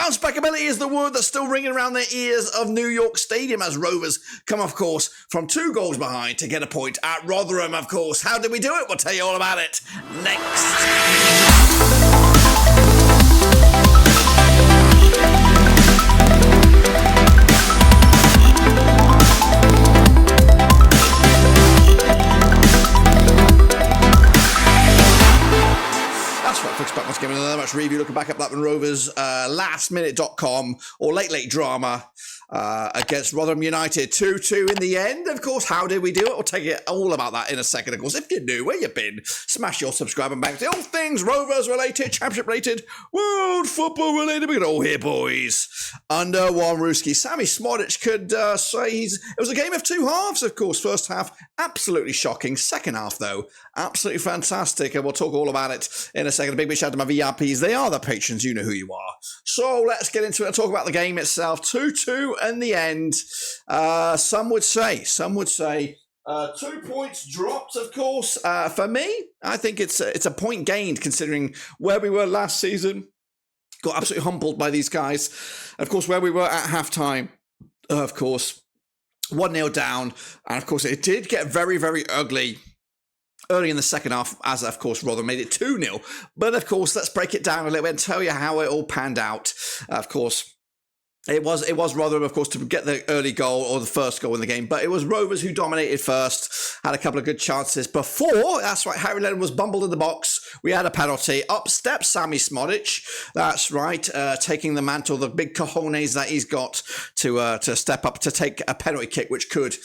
Bounce back ability is the word that's still ringing around the ears of New York Stadium as Rovers come, of course, from 2 goals behind to get a point at Rotherham, of course. How did we do it? We'll tell you all about it next. Another match review looking back at Blackburn Rovers, lastminute.com or late drama against Rotherham United. 2-2 in the end. Of course, how did we do it? We'll take it all about that in a second. Of course, if you're new, where you been? Smash your subscribe and bang. All things Rovers related, championship related, world football related. We got it all here, boys. Under one Ruski. Sammy Smodic could say it was a game of 2 halves, of course. First half, absolutely shocking. Second half, though, absolutely fantastic. And we'll talk all about it in a second. A big shout out to my VIPs. They are the patrons. You know who you are. So let's get into it and talk about the game itself. 2-2 in the end. Some would say 2 points dropped, of course. For me, I think it's a point gained considering where we were last season. Got absolutely humbled by these guys. Of course, where we were at halftime, of course, 1-0 down. And of course, it did get very, very ugly early in the second half, as of course Rotherham made it 2-0. But of course, let's break it down a little bit and tell you how it all panned out. Of course, it was Rotherham, of course, to get the early goal or the first goal in the game, but it was Rovers who dominated first, had a couple of good chances before. That's right, Harry Leonard was bumbled in the box. We had a penalty. Up steps Sammy Smodic. That's right, taking the mantle, the big cojones that he's got to step up to take a penalty kick, which could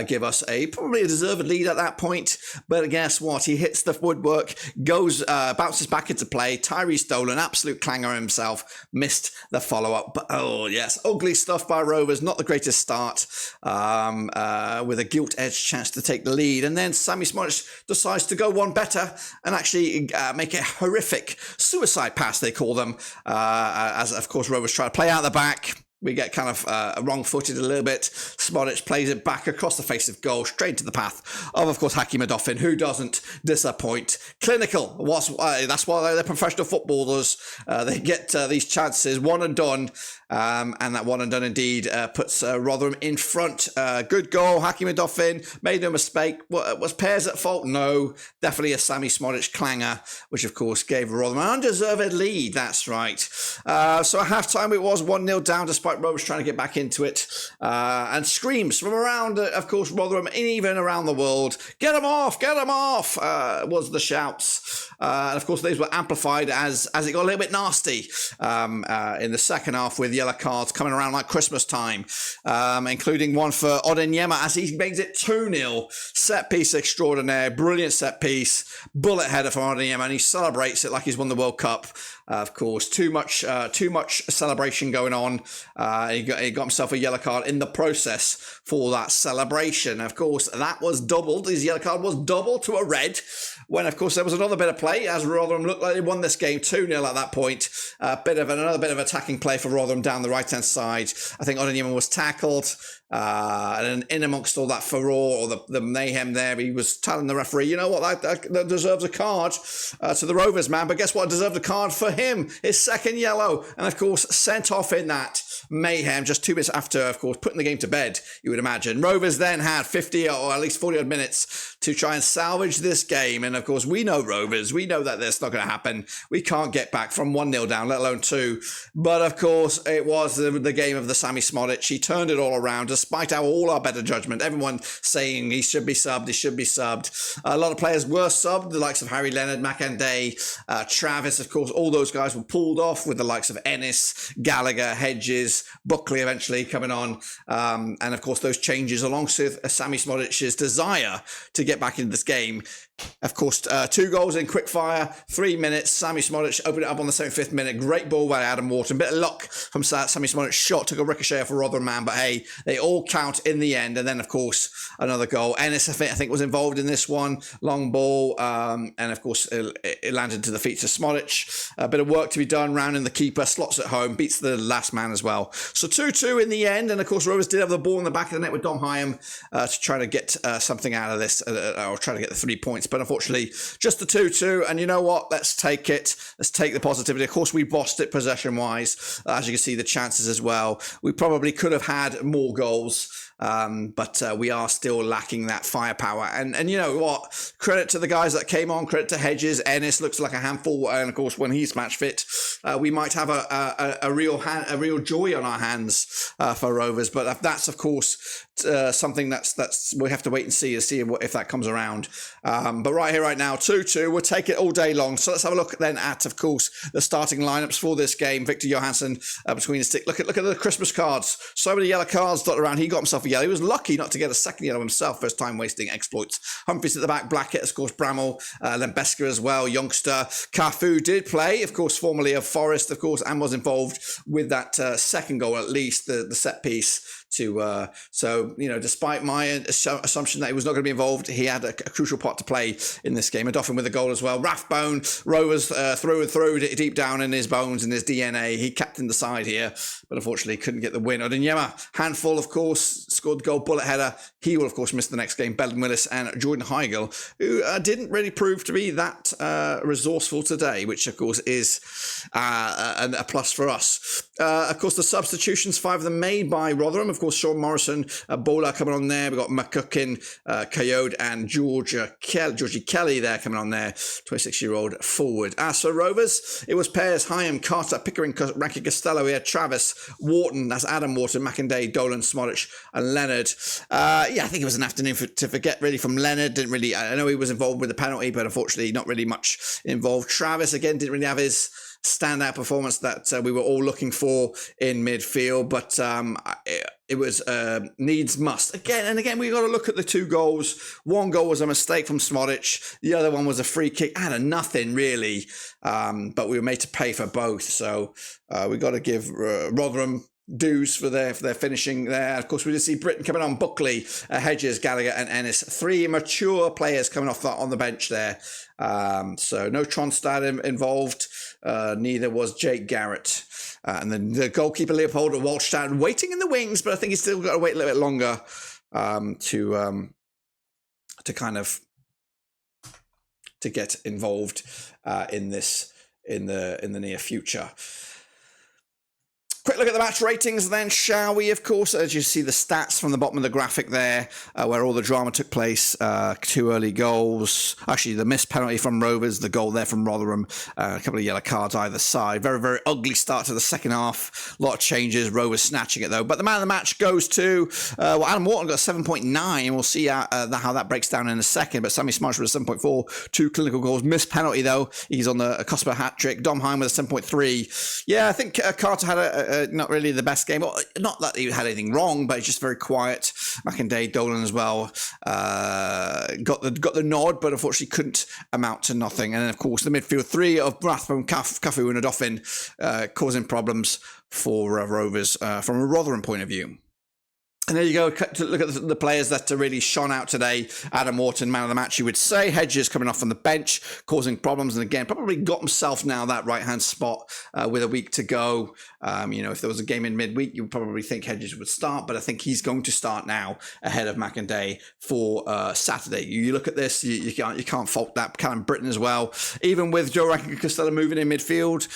give us probably a deserved lead at that point. But guess what? He hits the woodwork, bounces back into play. Tyree Stolen, absolute clanger himself, missed the follow-up. But oh yes, ugly stuff by Rovers. Not the greatest start, with a gilt-edged chance to take the lead. And then Sammy Smodic decides to go one better and actually make a horrific suicide pass, they call them, as of course Rovers try to play out the back. We get kind of wrong-footed a little bit. Smodic plays it back across the face of goal, straight to the path of course, Hakeem Adoffin, who doesn't disappoint. Clinical. That's why they're professional footballers. They get these chances, one and done. And that one and done indeed puts Rotherham in front. Good goal, Hakeem Adoffin, made no mistake. Was Pears at fault? No. Definitely a Sammy Smodic clanger, which of course gave Rotherham an undeserved lead. That's right. So at half-time it was 1-0 down despite Rovers trying to get back into it. And screams from around, of course, Rotherham and even around the world. Get them off! Get them off! Was the shouts. And of course these were amplified as it got a little bit nasty in the second half with yellow cards coming around like Christmas time, including one for Odenyema as he makes it 2-0. Set piece extraordinaire, brilliant set piece, bullet header from Odenyema, and he celebrates it like he's won the World Cup. Of course, too much celebration going on. He got himself a yellow card in the process for that celebration. Of course, that was doubled. His yellow card was doubled to a red. When, of course, there was another bit of play as Rotherham looked like they won this game 2-0 at that point. Another bit of attacking play for Rotherham down the right-hand side. I think Odenyema was tackled. And in amongst all that furore or the mayhem there, he was telling the referee, you know what, that deserves a card to the Rovers, man. But guess what? Deserved a card for him. His second yellow. And, of course, sent off in that mayhem just 2 minutes after, of course, putting the game to bed, you would imagine. Rovers then had 50 or at least 40 odd minutes to try and salvage this game. And, of course, we know Rovers. We know that that's not going to happen. We can't get back from 1-0 down, let alone 2. But, of course, it was the game of the Sammy Smodic. He turned it all around, despite all our better judgment. Everyone saying he should be subbed. A lot of players were subbed, the likes of Harry Leonard, Makande, Travis, of course. All those guys were pulled off with the likes of Ennis, Gallagher, Hedges, Buckley eventually coming on. And, of course, those changes alongside Sammy Smodic's desire to get back into this game. Of course, 2 goals in quick fire, 3 minutes. Sammy Smodic opened it up on the 75th minute. Great ball by Adam Wharton. Bit of luck from Sammy Smodic's shot. Took a ricochet for Rotherham man, but hey, they all count in the end. And then, of course, another goal. Ennis, I think was involved in this one. Long ball. And, of course, it landed to the feet of Smodic. A bit of work to be done. Rounding the keeper. Slots at home. Beats the last man as well. well. So 2-2 in the end, and of course Rovers did have the ball in the back of the net with Dom Hyam to try to get something out of this, or try to get the 3 points, but unfortunately just the 2-2, and you know what, let's take it. Let's take the positivity. Of course, we lost it possession-wise, as you can see the chances as well. We probably could have had more goals. But we are still lacking that firepower, and you know what, credit to the guys that came on, credit to Hedges. Ennis looks like a handful, and of course when he's match fit, we might have a real joy on our hands for Rovers, but that's of course something that's we have to wait and see if that comes around. But right here, right now, 2-2, we'll take it all day long. So let's have a look then at, of course, the starting lineups for this game. Victor Johansson between the stick. Look at the Christmas cards. So many yellow cards dotted around. He got himself a yellow. He was lucky not to get a second yellow himself. First time wasting exploits. Humphries at the back. Blackett, of course, Bramall, Lembeska as well. Youngster. Cafu did play, of course, formerly of Forest, of course, and was involved with that second goal, at least the set piece. So, you know, despite my assumption that he was not going to be involved, he had a crucial part to play in this game. Odoffin with a goal as well. Rathbone, Rovers through and through, deep down in his bones, in his DNA. He captained the side here, but unfortunately couldn't get the win. Odinyema, handful, of course, scored the goal, bullet header. He will, of course, miss the next game. Belden Willis and Jordan Heigl, who didn't really prove to be that resourceful today, which, of course, is a plus for us. Of course, the substitutions, 5 of them made by Rotherham. Of course, Sean Morrison, Bowler coming on there. We've got McCuckin, Coyote, and Georgie Kelly there coming on there, 26-year-old forward. As for Rovers, it was Pears, Hyam, Carter, Pickering, Rankin Costello. We had Travis, Wharton, that's Adam Wharton, McInday, Dolan, Smodic, and Leonard. I think it was an afternoon to forget really from Leonard. Didn't really, I know he was involved with the penalty, but unfortunately not really much involved. Travis, again, didn't really have his standout performance that we were all looking for in midfield, but it was needs must. Again, we've got to look at the 2 goals. One goal was a mistake from Smodic. The other one was a free kick out of nothing, really. But we were made to pay for both. So we've got to give Rotherham dues for their finishing there. Of course, we did see Britain coming on. Buckley, Hedges, Gallagher, and Ennis. 3 mature players coming off on the bench there. So no Tronstad involved. Neither was Jake Garrett. And then the goalkeeper, Leopold Waldstad, waiting in the wings, but I think he's still got to wait a little bit longer to get involved in this in the near future. Quick look at the match ratings then, shall we? Of course, as you see the stats from the bottom of the graphic there, where all the drama took place. 2 early goals. Actually, the missed penalty from Rovers, the goal there from Rotherham, a couple of yellow cards either side. Very, very ugly start to the second half. A lot of changes. Rovers snatching it though. But the man of the match goes to, Adam Wharton got 7.9. We'll see how that breaks down in a second. But Sammy Smarsh with a 7.4. 2 clinical goals. Missed penalty though. He's on the cusp of a hat trick. Dom Hyam with a 7.3. Yeah, I think Carter had not really the best game. Well, not that he had anything wrong, but it's just very quiet. McInday, Dolan as well got the nod, but unfortunately couldn't amount to nothing. And then, of course, the midfield 3 of Rathbone, Cafu, and Odoffin causing problems for Rovers from a Rotherham point of view. And there you go. Look at the players that really shone out today. Adam Wharton, man of the match, you would say. Hedges coming off on the bench, causing problems. And again, probably got himself now that right-hand spot with a week to go. If there was a game in midweek, you would probably think Hedges would start. But I think he's going to start now ahead of McInday for Saturday. You look at this, you can't fault that. Callum Britton as well. Even with Joe Rankin Costello moving in midfield,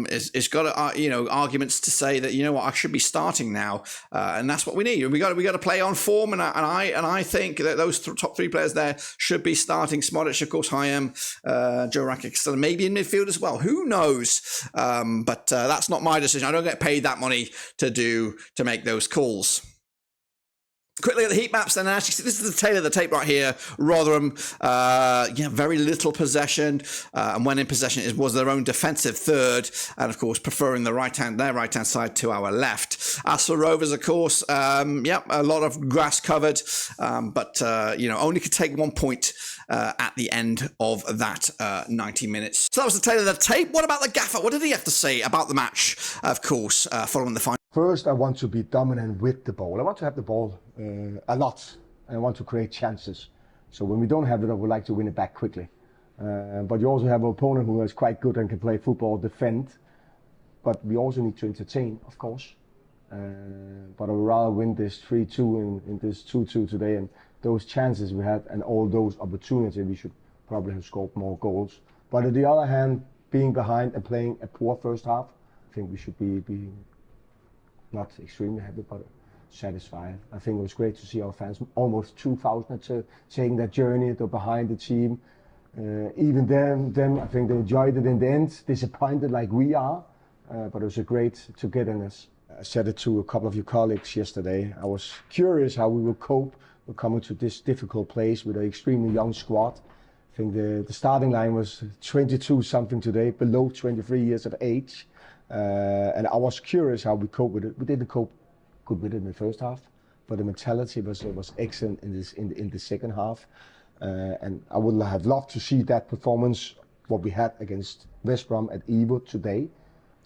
it's got arguments to say that, you know what, I should be starting now. And that's what we need. We got to play on form, and I think that those top 3 players there should be starting. Smodic, of course, Hyam, Joe Rankin still maybe in midfield as well. Who knows? But that's not my decision. I don't get paid that money to make those calls. Quickly at the heat maps then, and actually this is the tail of the tape right here. Rotherham, very little possession, and when in possession it was their own defensive third, and of course preferring their right hand side to our left. As for Rovers, of course, a lot of grass covered, but only could take 1 point at the end of that 90 minutes. So that was the tail of the tape. What about the gaffer? What did he have to say about the match? Of course, following the final. First, I want to be dominant with the ball. I want to have the ball a lot, and I want to create chances. So when we don't have it, I would like to win it back quickly. But you also have an opponent who is quite good and can play football, defend. But we also need to entertain, of course. But I would rather win this 3-2 in this 2-2 today. And those chances we had and all those opportunities, we should probably have scored more goals. But on the other hand, being behind and playing a poor first half, I think we should be not extremely happy, but satisfied. I think it was great to see our fans, almost 2,000, taking that journey. They're behind the team. Even them, I think they enjoyed it in the end, disappointed like we are, but it was a great togetherness. I said it to a couple of your colleagues yesterday. I was curious how we will cope with coming to this difficult place with an extremely young squad. I think the starting line was 22 something today, below 23 years of age. And I was curious how we cope with it. We didn't cope good with it in the first half, but the mentality was excellent in the second half. And I would have loved to see that performance, what we had against West Brom at Evo today.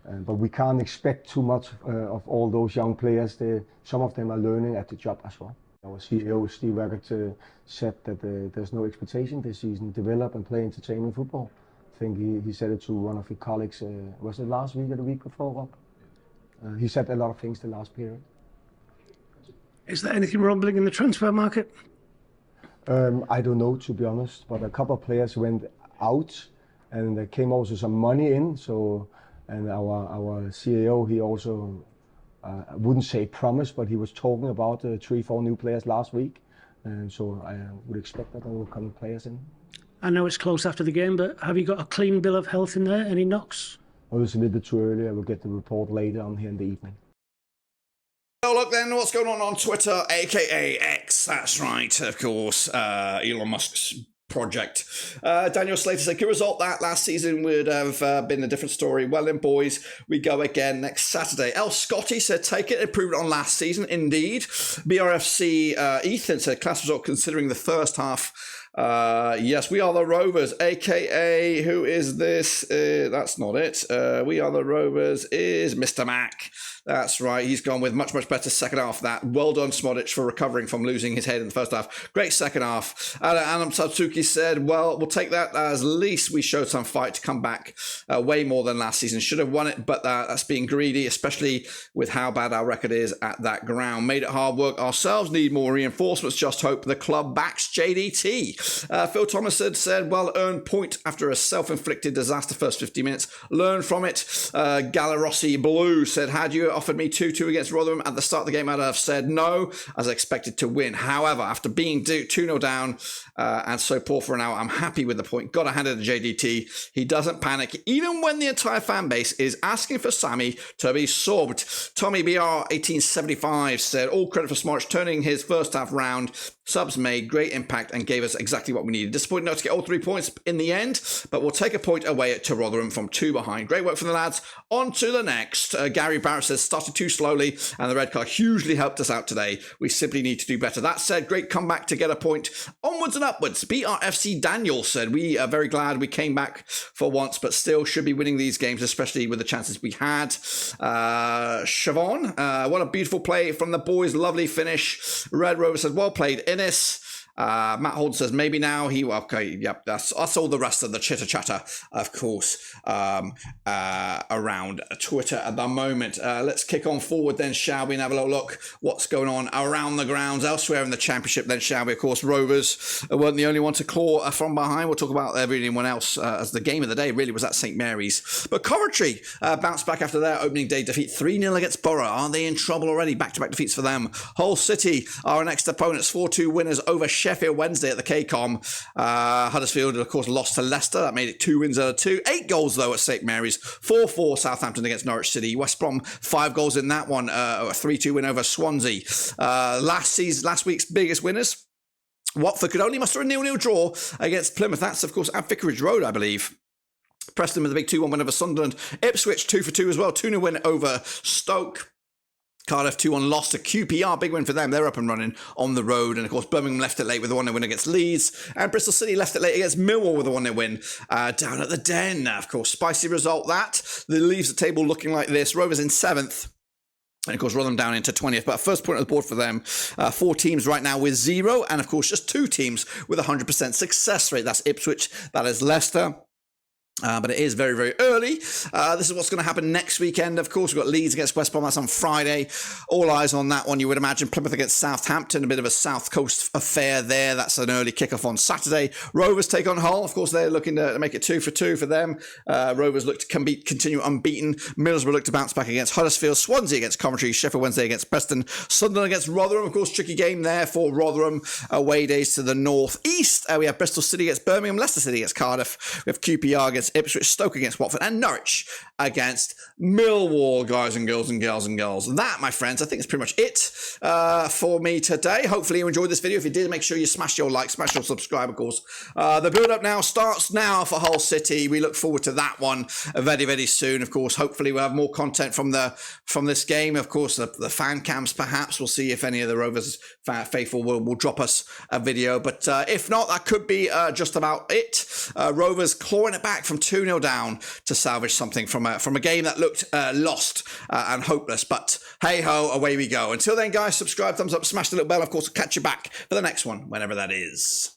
But we can't expect too much of all those young players. Some of them are learning at the job as well. Our CEO, Steve Waggett, said that there's no expectation this season. Develop and play entertainment football. I think he said it to one of his colleagues, was it last week or the week before, Rob? He said a lot of things the last period. Is there anything rumbling in the transfer market? I don't know, to be honest, but a couple of players went out and there came also some money in. So, and our CEO, he also, I wouldn't say promised, but he was talking about 3-4 new players last week. So I would expect that there will come players in. I know it's close after the game, but have you got a clean bill of health in there? Any knocks? Well, it's a little bit too early. I will get the report later on here in the evening. Oh, look then, what's going on Twitter, aka X, that's right, of course, Elon Musk's project. Daniel Slater said, good result that last season would have been a different story. Well then, boys, we go again next Saturday. El Scotty said, take it, improved on last season, indeed. BRFC Ethan said, class result considering the first half. Yes, we are the Rovers, aka, who is this? That's not it. We are the Rovers is Mr. Mac. That's right. He's gone with much, much better second half. That well done, Smodic, for recovering from losing his head in the first half. Great second half. Anam Satsuki said, well, we'll take that as least we showed some fight to come back way more than last season. Should have won it, but that's being greedy, especially with how bad our record is at that ground. Made it hard work ourselves. Need more reinforcements. Just hope the club backs JDT. Phil Thomas said, well-earned point after a self-inflicted disaster first 50 minutes. Learn from it. Galarossi Blue said, had you offered me 2-2 against Rotherham at the start of the game, I'd have said no, as I expected to win. However, after being 2-0 down and so poor for an hour, I'm happy with the point. Got to hand it to JDT. He doesn't panic, even when the entire fan base is asking for Sammy to be subbed. Tommy BR 1875 said, all credit for Smarch turning his first half round. Subs made great impact and gave us exactly what we needed. Disappointing not to get all 3 points in the end, but we'll take a point away to Rotherham from 2 behind. Great work from the lads. On to the next. Gary Barrett says, started too slowly and the red card hugely helped us out today. We simply need to do better. That said, great comeback to get a point. Onwards and upwards. BRFC Daniel said, we are very glad we came back for once, but still should be winning these games, especially with the chances we had. Siobhan, what a beautiful play from the boys. Lovely finish. Red Rover says, well played, Innes. Matt Holden says, maybe now that's all the rest of the chitter chatter, of course, around Twitter at the moment. Let's kick on forward then, shall we, and have a little look what's going on around the grounds elsewhere in the Championship then, shall we? Of course, Rovers weren't the only one to claw from behind. We'll talk about everyone else as the game of the day really was at St Mary's. But Coventry bounced back after their opening day defeat 3-0 against Borough. Are they in trouble already? Back-to-back defeats for them. Hull City are our next opponents, 4-2 winners over Sheffield Wednesday at the KCOM. Huddersfield, of course, lost to Leicester. That made it 2 wins out of 2. 8 goals, though, at St Mary's. 4-4 Southampton against Norwich City. West Brom, 5 goals in that one. A 3-2 win over Swansea. Last week's biggest winners. Watford could only muster a 0-0 draw against Plymouth. That's, of course, at Vicarage Road, I believe. Preston with a big 2-1 win over Sunderland. Ipswich, 2-2 as well. 2-0 win over Stoke. Cardiff 2-1 lost to QPR, big win for them. They're up and running on the road. And of course, Birmingham left it late with a 1-0 win against Leeds. And Bristol City left it late against Millwall with a 1-0 win down at the Den. Of course, spicy result that. That leaves the table looking like this. Rovers in 7th. And of course, Rotherham down into 20th. But first point on the board for them. 4 teams right now with 0. And of course, just 2 teams with 100% success rate. That's Ipswich. That is Leicester. But it is very, very early. This is what's going to happen next weekend. Of course, we've got Leeds against West Brom. That's on Friday. All eyes on that one, you would imagine. Plymouth against Southampton, a bit of a South Coast affair there. That's an early kickoff on Saturday. Rovers take on Hull. Of course, they're looking to make it 2 for 2 for them. Rovers look to continue unbeaten. Middlesbrough look to bounce back against Huddersfield. Swansea against Coventry. Sheffield Wednesday against Preston. Sunderland against Rotherham. Of course, tricky game there for Rotherham. Away days to the north east. We have Bristol City against Birmingham. Leicester City against Cardiff. We have QPR against Ipswich, Stoke against Watford, and Norwich against Millwall, guys and girls and girls and girls. That, my friends, I think is pretty much it for me today. Hopefully you enjoyed this video. If you did, make sure you smash your like, smash your subscribe, of course. The build-up now starts now for Hull City. We look forward to that one very, very soon, of course. Hopefully we'll have more content from this game. Of course, the fan cams, perhaps. We'll see if any of the Rovers faithful will drop us a video. But if not, that could be just about it. Rovers clawing it back from 2-0 down to salvage something from a game that looked lost and hopeless. But hey-ho, away we go. Until then, guys, subscribe, thumbs up, smash the little bell. Of course, I'll catch you back for the next one, whenever that is.